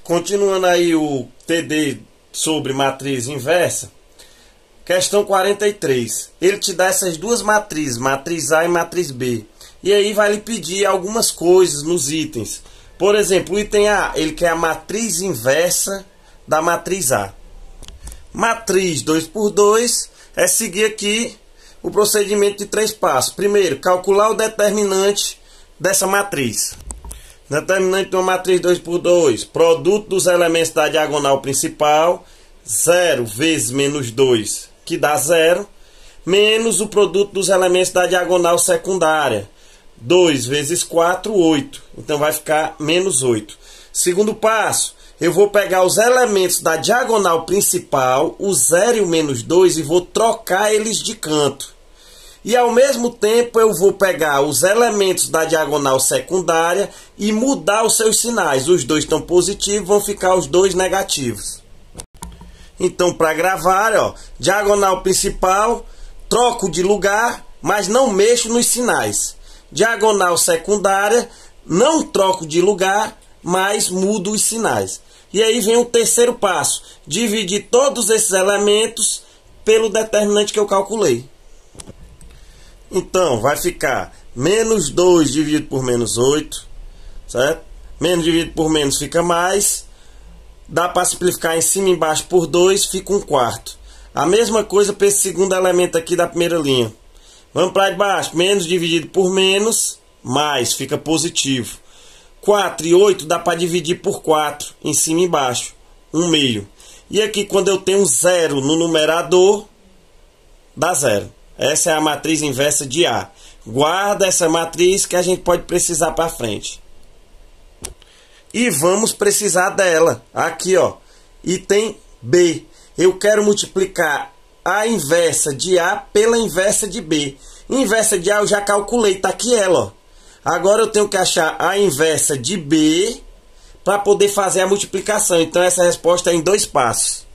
Continuando aí o TD sobre matriz inversa, questão 43. Ele te dá essas duas matrizes, matriz A e matriz B. E aí vai lhe pedir algumas coisas nos itens. Por exemplo, o item A, ele quer a matriz inversa da matriz A. Matriz 2 por 2 é seguir aqui o procedimento de 3 passos. Primeiro, calcular o determinante dessa matriz. Determinante de uma matriz 2 por 2, produto dos elementos da diagonal principal, 0 vezes menos 2, que dá 0, menos o produto dos elementos da diagonal secundária, 2 vezes 4, 8. Então vai ficar menos 8. Segundo passo, eu vou pegar os elementos da diagonal principal, o 0 e o menos 2, e vou trocar eles de canto. E ao mesmo tempo eu vou pegar os elementos da diagonal secundária e mudar os seus sinais. Os dois estão positivos, vão ficar os dois negativos. Então, para gravar, ó, diagonal principal, troco de lugar, mas não mexo nos sinais. Diagonal secundária, não troco de lugar, mas mudo os sinais. E aí vem o terceiro passo, dividir todos esses elementos pelo determinante que eu calculei. Então, vai ficar menos 2 dividido por menos 8, certo? Menos dividido por menos fica mais. Dá para simplificar em cima e embaixo por 2, fica 1/4. A mesma coisa para esse segundo elemento aqui da primeira linha. Vamos para baixo, menos dividido por menos, mais, fica positivo. 4 e 8 dá para dividir por 4, em cima e embaixo, 1/2. E aqui quando eu tenho 0 no numerador, dá 0. Essa é a matriz inversa de A. Guarda essa matriz que a gente pode precisar para frente. E vamos precisar dela. Aqui, ó. Item B. Eu quero multiplicar a inversa de A pela inversa de B. Inversa de A eu já calculei. Está aqui ela, ó. Agora eu tenho que achar a inversa de B para poder fazer a multiplicação. Então essa resposta é em 2 passos.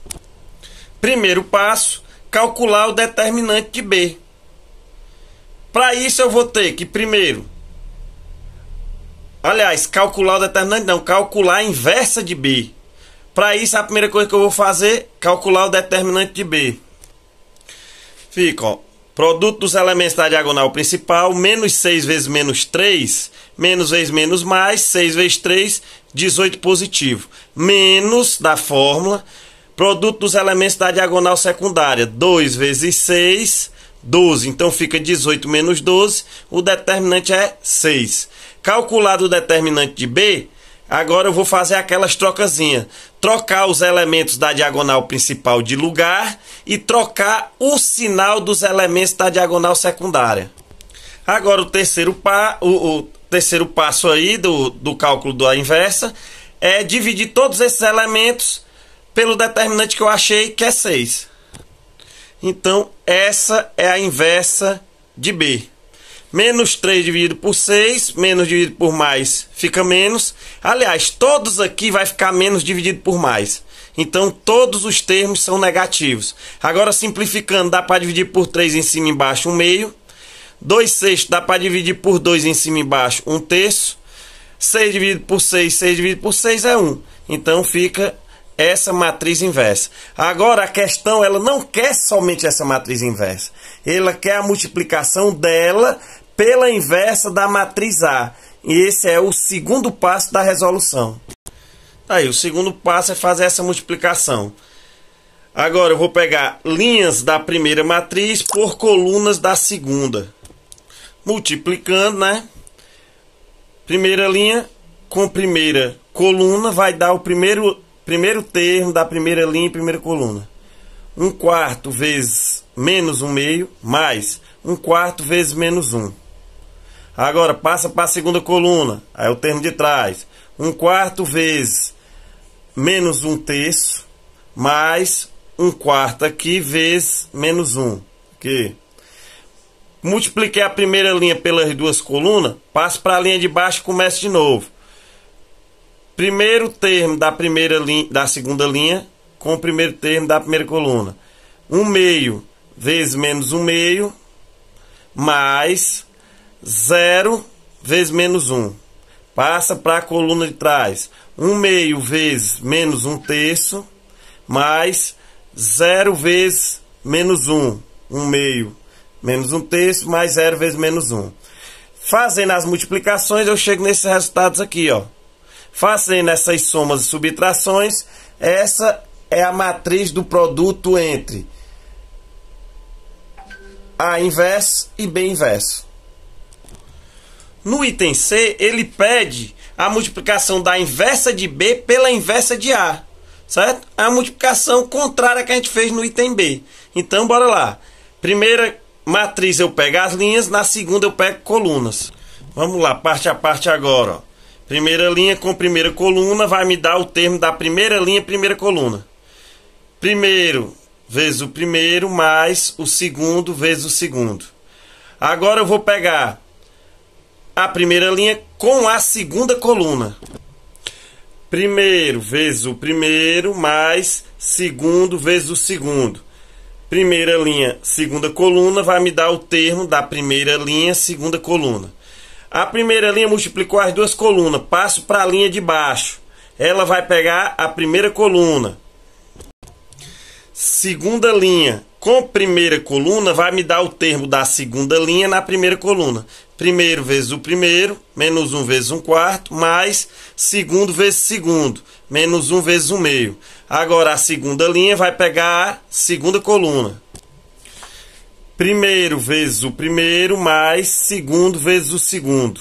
Primeiro passo, calcular o determinante de B. Para isso eu vou ter que primeiro, aliás, calcular o determinante não, calcular a inversa de B. Para isso a primeira coisa que eu vou fazer, calcular o determinante de B. Fica, ó, produto dos elementos da diagonal principal, menos 6 vezes menos 3, menos vezes menos mais, 6 vezes 3, 18 positivo. Menos da fórmula, produto dos elementos da diagonal secundária, 2 vezes 6, 12. Então fica 18 menos 12, o determinante é 6. Calculado o determinante de B, agora eu vou fazer aquelas trocazinhas. Trocar os elementos da diagonal principal de lugar e trocar o sinal dos elementos da diagonal secundária. Agora o terceiro passo aí do cálculo da inversa é dividir todos esses elementos pelo determinante que eu achei, que é 6. Então, essa é a inversa de B. Menos 3 dividido por 6, menos dividido por mais, fica menos. Aliás, todos aqui vai ficar menos dividido por mais. Então, todos os termos são negativos. Agora, simplificando, dá para dividir por 3 em cima e embaixo, 1/2. 2/6 dá para dividir por 2 em cima e embaixo, 1/3. 6 dividido por 6, 6 dividido por 6 é 1. Então, fica essa matriz inversa. Agora a questão, ela não quer somente essa matriz inversa. Ela quer a multiplicação dela pela inversa da matriz A. E esse é o segundo passo da resolução. Aí, o segundo passo é fazer essa multiplicação. Agora eu vou pegar linhas da primeira matriz por colunas da segunda. Multiplicando, né? Primeira linha com primeira coluna vai dar o primeiro termo da primeira linha e primeira coluna. 1/4 vezes menos 1/2 mais 1/4 vezes menos 1. Agora passa para a segunda coluna. Aí é o termo de trás. 1/4 vezes menos 1/3 mais 1/4 aqui vezes menos 1. Aqui. Multipliquei a primeira linha pelas duas colunas. Passo para a linha de baixo e começo de novo. Primeiro termo da primeira linha, da segunda linha com o primeiro termo da primeira coluna. 1/2 vezes menos 1/2 mais 0 vezes menos 1. Passa para a coluna de trás. 1 meio vezes menos 1 terço, mais 0 vezes menos 1. 1 meio menos 1 terço, mais 0 vezes menos 1. Fazendo as multiplicações, eu chego nesses resultados aqui, ó. Fazendo essas somas e subtrações, essa é a matriz do produto entre A inverso e B inverso. No item C, ele pede a multiplicação da inversa de B pela inversa de A, certo? A multiplicação contrária que a gente fez no item B. Então, bora lá. Primeira matriz eu pego as linhas, na segunda eu pego colunas. Vamos lá, parte a parte agora, ó. Primeira linha com primeira coluna vai me dar o termo da primeira linha, primeira coluna. Primeiro vezes o primeiro, mais o segundo vezes o segundo. Agora eu vou pegar a primeira linha com a segunda coluna. Primeiro vezes o primeiro, mais segundo vezes o segundo. Primeira linha, segunda coluna, vai me dar o termo da primeira linha, segunda coluna. A primeira linha multiplicou as duas colunas, passo para a linha de baixo. Ela vai pegar a primeira coluna. Segunda linha com primeira coluna vai me dar o termo da segunda linha na primeira coluna. Primeiro vezes o primeiro, menos 1 vezes 1 quarto, mais segundo vezes segundo, menos 1 vezes 1 meio. Agora a segunda linha vai pegar a segunda coluna. Primeiro vezes o primeiro, mais segundo vezes o segundo,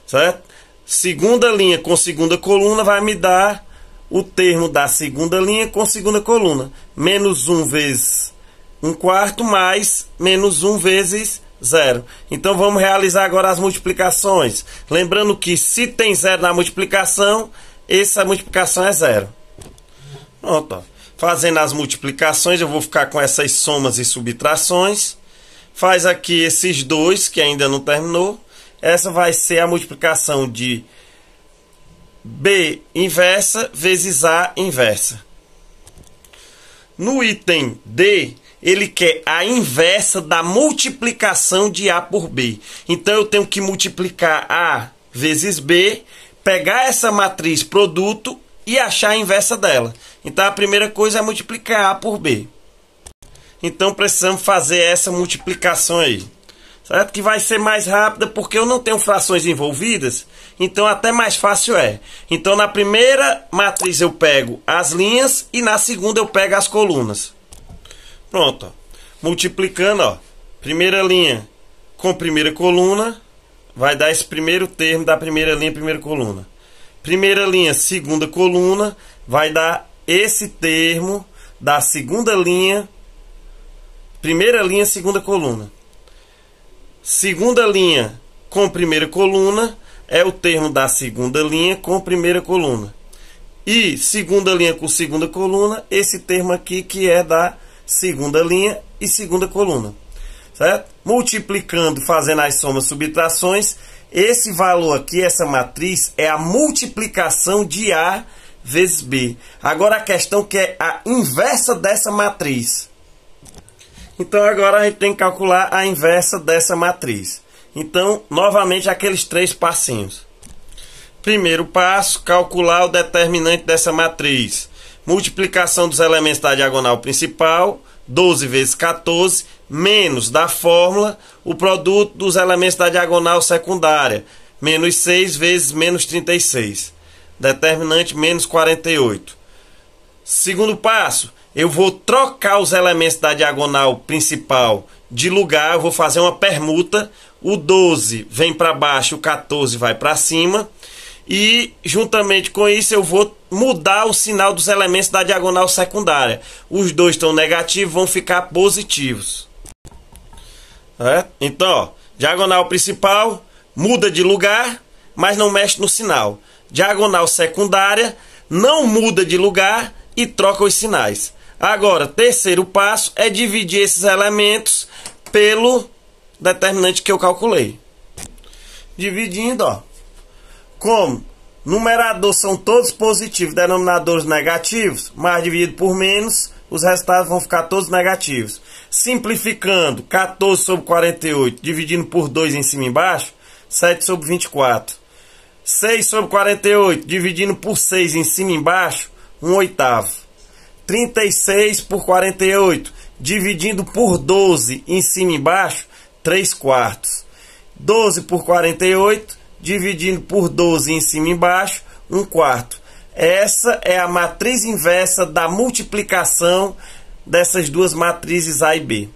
certo? Segunda linha com segunda coluna vai me dar o termo da segunda linha com segunda coluna. Menos 1 vezes 1 quarto, mais menos 1 vezes 0. Então vamos realizar agora as multiplicações. Lembrando que se tem 0 na multiplicação, essa multiplicação é 0. Pronto, ó. Fazendo as multiplicações, eu vou ficar com essas somas e subtrações. Faz aqui esses dois, que ainda não terminou. Essa vai ser a multiplicação de B inversa vezes A inversa. No item D, ele quer a inversa da multiplicação de A por B. Então, eu tenho que multiplicar A vezes B, pegar essa matriz produto e achar a inversa dela. Então, a primeira coisa é multiplicar A por B. Então, precisamos fazer essa multiplicação aí, certo? Que vai ser mais rápida porque eu não tenho frações envolvidas, então até mais fácil é. Então, na primeira matriz eu pego as linhas e na segunda eu pego as colunas. Pronto, ó. Multiplicando, ó, primeira linha com primeira coluna, vai dar esse primeiro termo da primeira linha, primeira coluna. Primeira linha, segunda coluna, vai dar esse termo da segunda linha, primeira linha, segunda coluna. Segunda linha com primeira coluna é o termo da segunda linha com primeira coluna. E segunda linha com segunda coluna, esse termo aqui que é da segunda linha e segunda coluna, certo? Multiplicando, fazendo as somas e subtrações, esse valor aqui, essa matriz, é a multiplicação de A vezes B. Agora a questão que é a inversa dessa matriz. Então agora a gente tem que calcular a inversa dessa matriz. Então, novamente, aqueles 3 passinhos. Primeiro passo, calcular o determinante dessa matriz. Multiplicação dos elementos da diagonal principal, 12 vezes 14, menos da fórmula, o produto dos elementos da diagonal secundária, menos 6 vezes menos 36. Determinante, menos 48. Segundo passo, eu vou trocar os elementos da diagonal principal de lugar, eu vou fazer uma permuta, o 12 vem para baixo, o 14 vai para cima, e juntamente com isso eu vou mudar o sinal dos elementos da diagonal secundária. Os dois estão negativos, vão ficar positivos. Então, ó, diagonal principal muda de lugar, mas não mexe no sinal. Diagonal secundária não muda de lugar e troca os sinais. Agora, terceiro passo é dividir esses elementos pelo determinante que eu calculei. Dividindo, ó, como numerador são todos positivos, denominadores negativos, mais dividido por menos, os resultados vão ficar todos negativos. Simplificando, 14 sobre 48, dividindo por 2 em cima e embaixo, 7 sobre 24. 6 sobre 48, dividindo por 6 em cima e embaixo, 1/8. 36 por 48, dividindo por 12 em cima e embaixo, 3/4. 12 por 48, dividindo por 12 em cima e embaixo, 1/4. Essa é a matriz inversa da multiplicação dessas duas matrizes A e B.